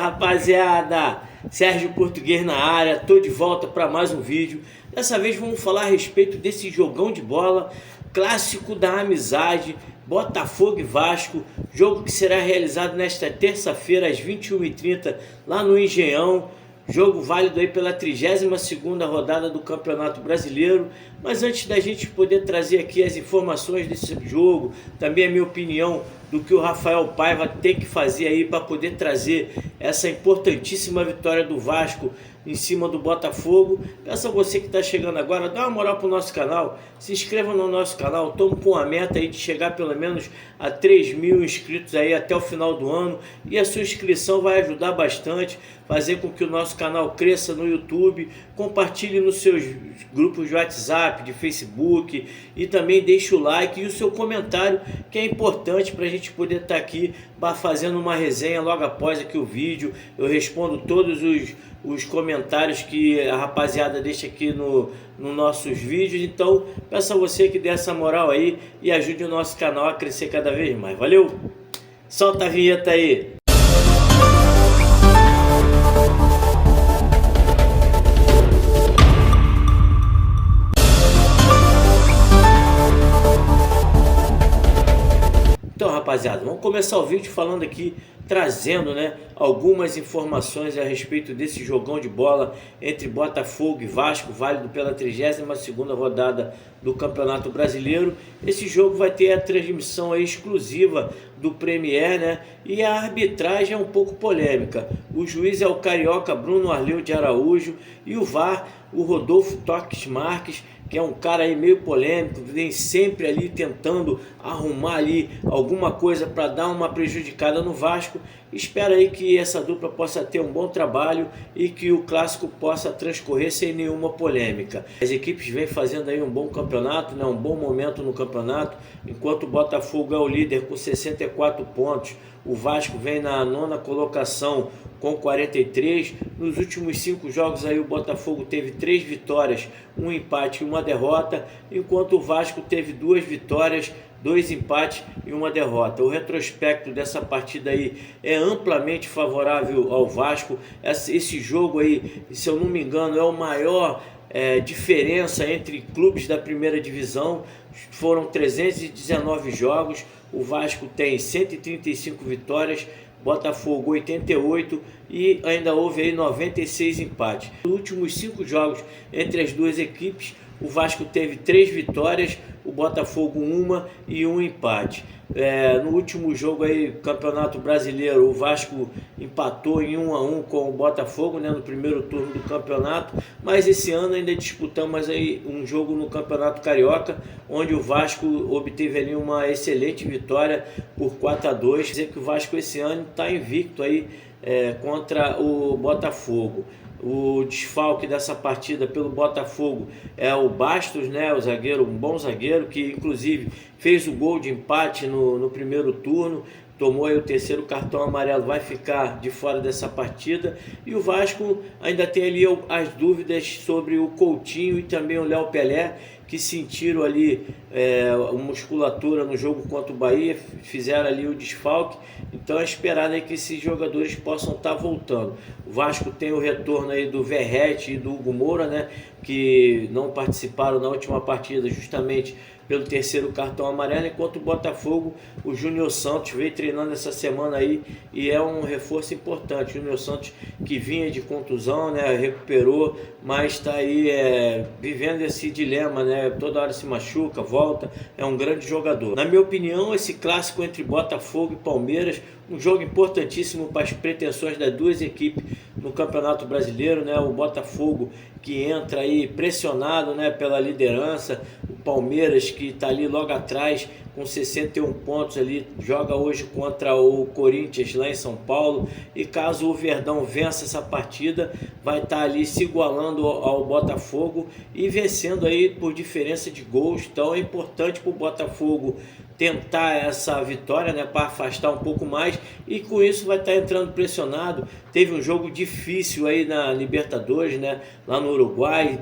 Rapaziada, Sérgio Português na área, tô de volta para mais um vídeo. Dessa vez vamos falar a respeito desse jogão de bola, clássico da amizade, Botafogo e Vasco, jogo que será realizado nesta terça-feira às 21h30 lá no Engenhão. Jogo válido aí pela 32ª rodada do Campeonato Brasileiro. Mas antes da gente poder trazer aqui as informações desse jogo, também a minha opinião do que o Rafael Paiva tem que fazer aí para poder trazer essa importantíssima vitória do Vasco em cima do Botafogo. Peço a você que está chegando agora, dá uma moral para o nosso canal, se inscreva no nosso canal. Estamos com a meta aí de chegar pelo menos a 3.000 inscritos aí até o final do ano, e a sua inscrição vai ajudar bastante, fazer com que o nosso canal cresça no YouTube. Compartilhe nos seus grupos de WhatsApp, de Facebook, e também deixe o like e o seu comentário, que é importante para a gente poder estar aqui fazendo uma resenha logo após aqui o vídeo. Eu respondo todos os comentários que a rapaziada deixa aqui nos nossos vídeos. Então peço a você que dê essa moral aí e ajude o nosso canal a crescer cada vez mais. Valeu? Solta a vinheta aí! Então, rapaziada, vamos começar o vídeo falando aqui, trazendo, algumas informações a respeito desse jogão de bola entre Botafogo e Vasco, válido pela 32ª rodada do Campeonato Brasileiro. Esse jogo vai ter a transmissão aí exclusiva do Premier, e a arbitragem é um pouco polêmica. O juiz é o carioca Bruno Arleu de Araújo, e o VAR, o Rodolfo Toques Marques, que é um cara aí meio polêmico, vem sempre ali tentando arrumar ali alguma coisa para dar uma prejudicada no Vasco. Espero aí que essa dupla possa ter um bom trabalho e que o clássico possa transcorrer sem nenhuma polêmica. As equipes vêm fazendo aí um bom campeonato, um bom momento no campeonato, enquanto o Botafogo é o líder com 64 pontos, o Vasco vem na 9ª colocação com 43. Nos últimos 5 jogos aí o Botafogo teve 3 vitórias, 1 empate e 1 derrota, enquanto o Vasco teve 2 vitórias, 2 empates e 1 derrota. O retrospecto dessa partida aí é amplamente favorável ao Vasco. Esse jogo aí, se eu não me engano, é o maior diferença entre clubes da primeira divisão. Foram 319 jogos, o Vasco tem 135 vitórias, Botafogo 88, e ainda houve aí 96 empates. Nos últimos 5 jogos entre as duas equipes, o Vasco teve 3 vitórias, o Botafogo 1 e 1 empate. No último jogo aí, Campeonato Brasileiro, o Vasco empatou em 1-1 com o Botafogo, no primeiro turno do campeonato. Mas esse ano ainda disputamos aí um jogo no Campeonato Carioca, onde o Vasco obteve ali uma excelente vitória por 4-2. Quer dizer que o Vasco esse ano está invicto aí contra o Botafogo. O desfalque dessa partida pelo Botafogo é o Bastos, o zagueiro, um bom zagueiro, que inclusive fez o gol de empate no primeiro turno, tomou aí o 3º cartão amarelo, vai ficar de fora dessa partida. E o Vasco ainda tem ali as dúvidas sobre o Coutinho e também o Léo Pelé, que sentiram ali a musculatura no jogo contra o Bahia, fizeram ali o desfalque. Então é esperado aí que esses jogadores possam estar voltando. O Vasco tem o retorno aí do Verratti e do Hugo Moura, que não participaram na última partida justamente pelo 3º cartão amarelo, enquanto o Botafogo, o Júnior Santos veio treinando essa semana aí e é um reforço importante. O Júnior Santos, que vinha de contusão, recuperou, mas está aí vivendo esse dilema, toda hora se machuca, volta, é um grande jogador. Na minha opinião, esse clássico entre Botafogo e Palmeiras, um jogo importantíssimo para as pretensões das duas equipes no Campeonato Brasileiro, o Botafogo, que entra aí pressionado, pela liderança, o Palmeiras, que está ali logo atrás com 61 pontos ali, joga hoje contra o Corinthians lá em São Paulo, e caso o Verdão vença essa partida, vai estar ali se igualando ao Botafogo e vencendo aí por diferença de gols. Então é importante para o Botafogo tentar essa vitória, né, para afastar um pouco mais, e com isso vai estar entrando pressionado. Teve um jogo difícil aí na Libertadores, né, lá no Uruguai,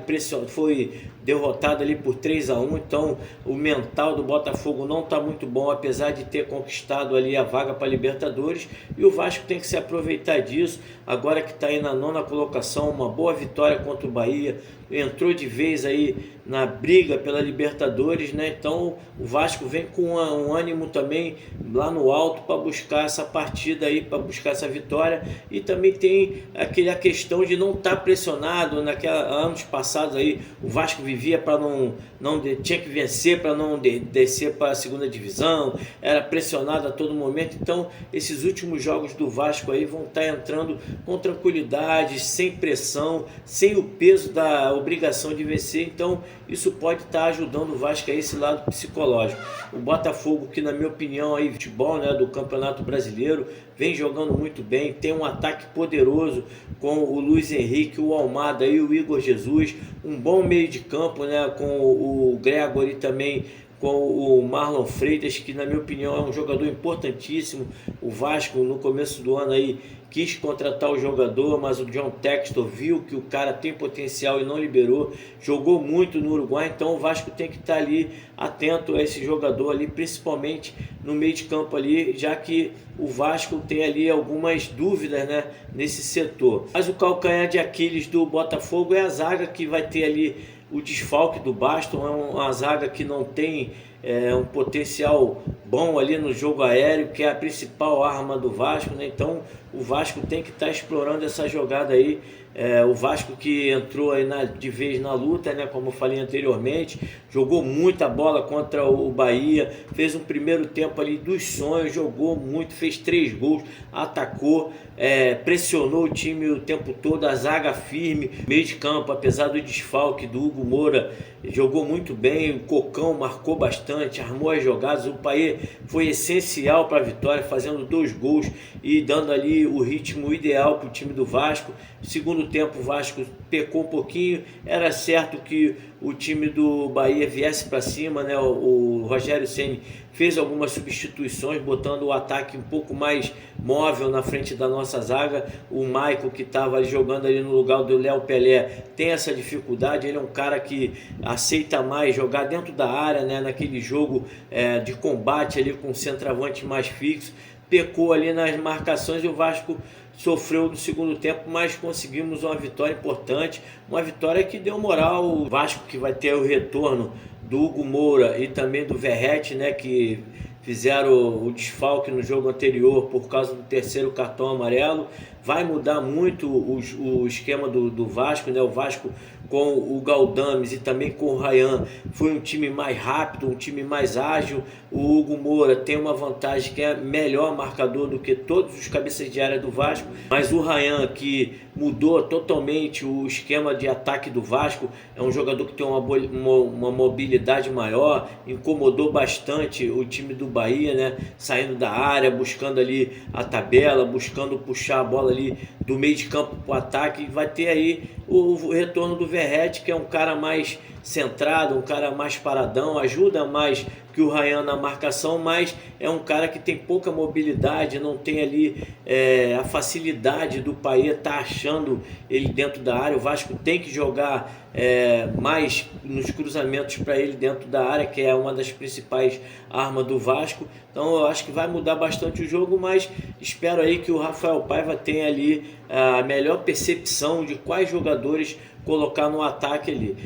foi derrotado ali por 3-1, então o mental do Botafogo não está muito bom, apesar de ter conquistado ali a vaga para a Libertadores, e o Vasco tem que se aproveitar disso, agora que está aí na 9ª colocação, uma boa vitória contra o Bahia, entrou de vez aí na briga pela Libertadores, né? Então o Vasco vem com um ânimo também lá no alto para buscar essa partida aí, para buscar essa vitória, e também tem a questão de não estar pressionado. Anos passados aí o Vasco vivia para tinha que vencer para não descer para a segunda divisão, era pressionado a todo momento. Então esses últimos jogos do Vasco aí vão estar entrando com tranquilidade, sem pressão, sem o peso da obrigação de vencer. Então isso pode estar ajudando o Vasco a esse lado psicológico. O Botafogo, que na minha opinião aí futebol, né, do Campeonato Brasileiro, vem jogando muito bem, tem um ataque poderoso com o Luiz Henrique, o Almada e o Igor Jesus, um bom meio de campo, né, com o Gregory também, com o Marlon Freitas, que na minha opinião é um jogador importantíssimo. O Vasco no começo do ano aí quis contratar o jogador, mas o John Textor viu que o cara tem potencial e não liberou, jogou muito no Uruguai, então o Vasco tem que estar ali atento a esse jogador ali, principalmente no meio de campo ali, já que o Vasco tem ali algumas dúvidas, né, nesse setor. Mas o calcanhar de Aquiles do Botafogo é a zaga, que vai ter ali o desfalque do Baston, é uma zaga que não tem um potencial bom ali no jogo aéreo, que é a principal arma do Vasco, né? Então o Vasco tem que estar explorando essa jogada aí. O Vasco que entrou aí de vez na luta, né, como eu falei anteriormente, jogou muita bola contra o Bahia, fez um primeiro tempo ali dos sonhos, jogou muito, fez 3 gols, atacou, pressionou o time o tempo todo, a zaga firme, meio de campo, apesar do desfalque do Hugo Moura, jogou muito bem, o Cocão marcou bastante, armou as jogadas, o Paê foi essencial para a vitória, fazendo 2 gols e dando ali o ritmo ideal para o time do Vasco. Segundo tempo o Vasco pecou um pouquinho, era certo que o time do Bahia viesse para cima, né? O Rogério Ceni fez algumas substituições, botando o ataque um pouco mais móvel na frente da nossa zaga. O Maicon, que estava jogando ali no lugar do Léo Pelé, tem essa dificuldade. Ele é um cara que aceita mais jogar dentro da área, né? Naquele jogo de combate ali com o centroavante mais fixo. Pecou ali nas marcações e o Vasco sofreu no segundo tempo, mas conseguimos uma vitória importante, uma vitória que deu moral. O Vasco, que vai ter o retorno do Hugo Moura e também do Verratti, né, que fizeram o desfalque no jogo anterior por causa do 3º cartão amarelo, vai mudar muito o esquema do Vasco, né? O Vasco com o Galdames e também com o Ryan foi um time mais rápido, um time mais ágil. O Hugo Moura tem uma vantagem, que é melhor marcador do que todos os cabeças de área do Vasco, mas o Ryan, que mudou totalmente o esquema de ataque do Vasco, é um jogador que tem uma mobilidade maior, incomodou bastante o time do Bahia, né? Saindo da área, buscando ali a tabela, buscando puxar a bola ali do meio de campo para o ataque. E vai ter aí o retorno do Verratti, que é um cara mais centrado, um cara mais paradão, ajuda mais que o Ryan na marcação, mas é um cara que tem pouca mobilidade, não tem ali a facilidade do Paê estar achando ele dentro da área. O Vasco tem que jogar mais nos cruzamentos para ele dentro da área, que é uma das principais armas do Vasco. Então eu acho que vai mudar bastante o jogo, mas espero aí que o Rafael Paiva tenha ali a melhor percepção de quais jogadores colocar no ataque ali.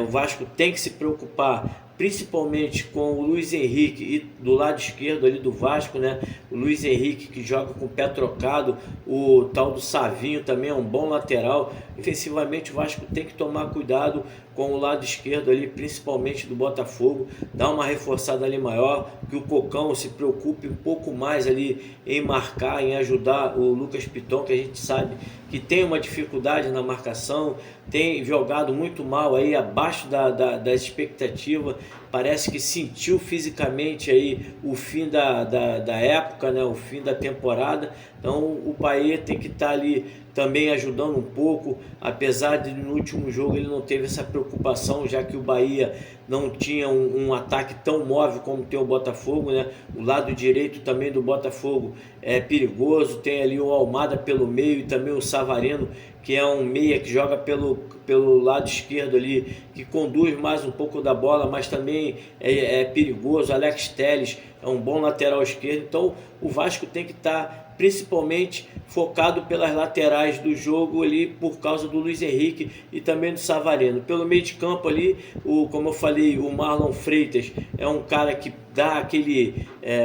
O Vasco tem que se preocupar principalmente com o Luiz Henrique e do lado esquerdo ali do Vasco, né? O Luiz Henrique, que joga com o pé trocado, o tal do Savinho também é um bom lateral. Ofensivamente o Vasco tem que tomar cuidado com o lado esquerdo ali, principalmente do Botafogo, dar uma reforçada ali maior, que o Cocão se preocupe um pouco mais ali em marcar, em ajudar o Lucas Piton, que a gente sabe que tem uma dificuldade na marcação, tem jogado muito mal aí, abaixo das expectativas. parece que sentiu fisicamente aí o fim da época, né? O fim da temporada. Então o Payet tem que estar ali também ajudando um pouco, apesar de no último jogo ele não teve essa preocupação, já que o Bahia não tinha um ataque tão móvel como tem o Botafogo, né? O lado direito também do Botafogo é perigoso, tem ali o Almada pelo meio e também o Savarino, que é um meia que joga pelo lado esquerdo ali, que conduz mais um pouco da bola, mas também é perigoso. Alex Telles é um bom lateral esquerdo, então o Vasco tem que estar principalmente focado pelas laterais do jogo ali, por causa do Luiz Henrique e também do Savarino. Pelo meio de campo ali, como eu falei, o Marlon Freitas é um cara que dá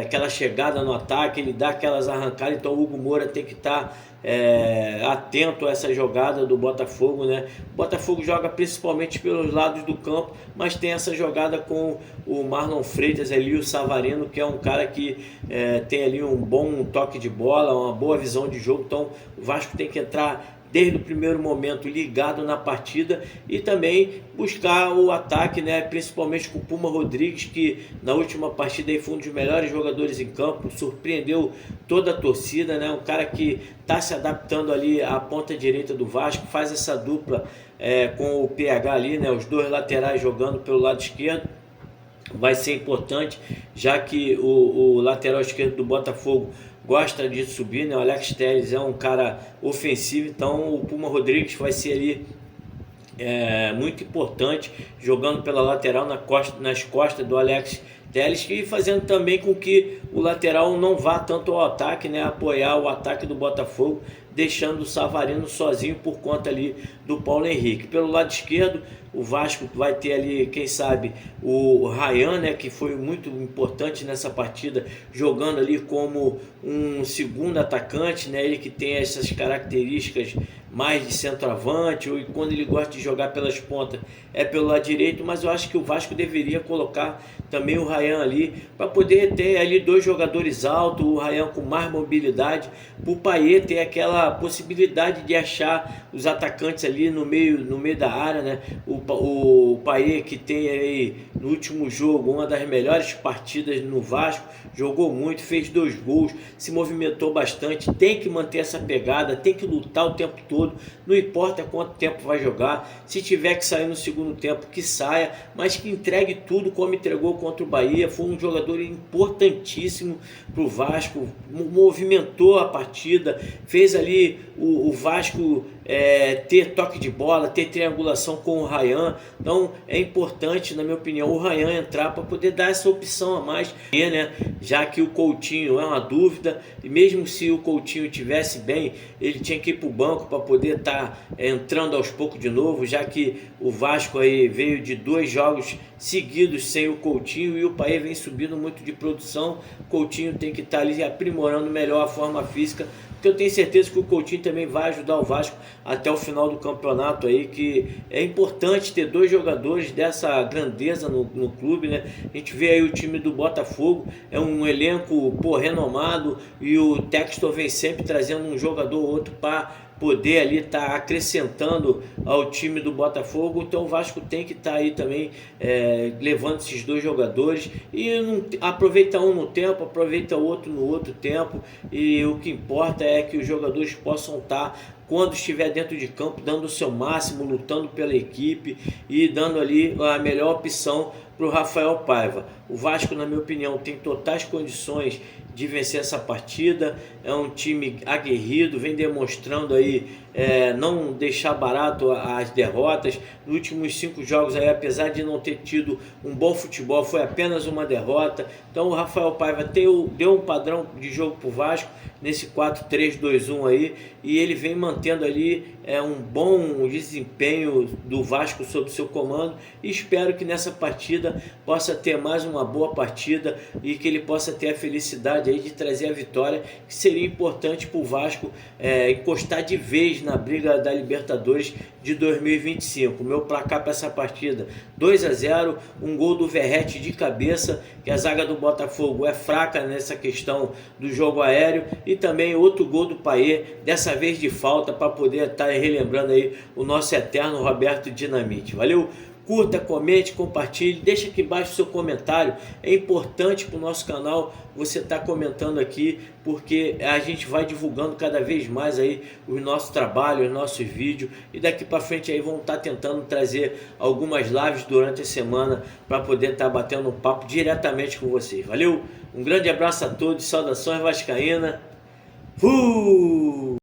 aquela chegada no ataque, ele dá aquelas arrancadas, então o Hugo Moura tem que estar atento a essa jogada do Botafogo, né? O Botafogo joga principalmente pelos lados do campo, mas tem essa jogada com o Marlon Freitas ali, o Savarino, que é um cara que tem ali um bom toque de bola, uma boa visão de jogo. Então o Vasco tem que entrar desde o primeiro momento ligado na partida e também buscar o ataque, né? Principalmente com o Puma Rodrigues, que na última partida aí foi um dos melhores jogadores em campo, surpreendeu toda a torcida, né? Um cara que está se adaptando ali à ponta direita do Vasco, faz essa dupla com o PH ali, né? Os dois laterais jogando pelo lado esquerdo. Vai ser importante, já que o lateral esquerdo do Botafogo gosta de subir, né? O Alex Telles é um cara ofensivo, então o Puma Rodrigues vai ser ali muito importante, jogando pela lateral nas costas do Alex Telles, e fazendo também com que o lateral não vá tanto ao ataque, né? Apoiar o ataque do Botafogo, deixando o Savarino sozinho por conta ali do Paulo Henrique. Pelo lado esquerdo, o Vasco vai ter ali, quem sabe, o Ryan, né, que foi muito importante nessa partida, jogando ali como um segundo atacante, né? Ele que tem essas características mais de centroavante, ou quando ele gosta de jogar pelas pontas é pelo lado direito, mas eu acho que o Vasco deveria colocar também o Ryan ali, para poder ter ali dois jogadores altos, o Ryan com mais mobilidade, para o Payet ter aquela possibilidade de achar os atacantes ali no meio da área, né? O Payet, que tem aí no último jogo uma das melhores partidas no Vasco, jogou muito, fez 2 gols, se movimentou bastante, tem que manter essa pegada, tem que lutar o tempo todo, não importa quanto tempo vai jogar, se tiver que sair no segundo tempo, que saia, mas que entregue tudo como entregou contra o Bahia. Foi um jogador importantíssimo para o Vasco, movimentou a partida, fez ali o Vasco ter toque de bola, ter triangulação com o Ryan. Então é importante, na minha opinião, o Ryan entrar para poder dar essa opção a mais, né? Já que o Coutinho é uma dúvida, e mesmo se o Coutinho tivesse bem, ele tinha que ir para o banco para poder estar entrando aos poucos de novo, já que o Vasco aí veio de 2 jogos seguidos sem o Coutinho e o Payet vem subindo muito de produção. O Coutinho tem que estar ali aprimorando melhor a forma física, porque eu tenho certeza que o Coutinho também vai ajudar o Vasco até o final do campeonato aí, que é importante ter 2 jogadores dessa grandeza no clube, né? A gente vê aí o time do Botafogo, é um elenco renomado, e o Textor vem sempre trazendo um jogador ou outro para poder ali estar acrescentando ao time do Botafogo. Então o Vasco tem que estar aí também levando esses 2 jogadores, e não, aproveita um no tempo, aproveita o outro no outro tempo, e o que importa é que os jogadores possam estar, quando estiver dentro de campo, dando o seu máximo, lutando pela equipe e dando ali a melhor opção para o Rafael Paiva. O Vasco, na minha opinião, tem totais condições de vencer essa partida, é um time aguerrido, vem demonstrando aí não deixar barato as derrotas. Nos últimos 5 jogos aí, apesar de não ter tido um bom futebol, foi apenas uma derrota. Então o Rafael Paiva deu um padrão de jogo para o Vasco nesse 4-3-2-1 aí, e ele vem mantendo ali um bom desempenho do Vasco sob seu comando, e espero que nessa partida possa ter mais uma boa partida e que ele possa ter a felicidade aí de trazer a vitória, que seria importante para o Vasco encostar de vez na briga da Libertadores de 2025. Meu placar para essa partida: 2-0, um gol do Verratti de cabeça, que a zaga do Botafogo é fraca nessa questão do jogo aéreo, e também outro gol do Payet, dessa vez de falta, para poder estar relembrando aí o nosso eterno Roberto Dinamite. Valeu, Curta, comente, compartilhe, deixa aqui embaixo o seu comentário. É importante para o nosso canal você estar comentando aqui, porque a gente vai divulgando cada vez mais aí o nosso trabalho, os nossos vídeos, e daqui para frente aí vamos estar tentando trazer algumas lives durante a semana para poder estar batendo um papo diretamente com vocês. Valeu? Um grande abraço a todos, saudações vascaína.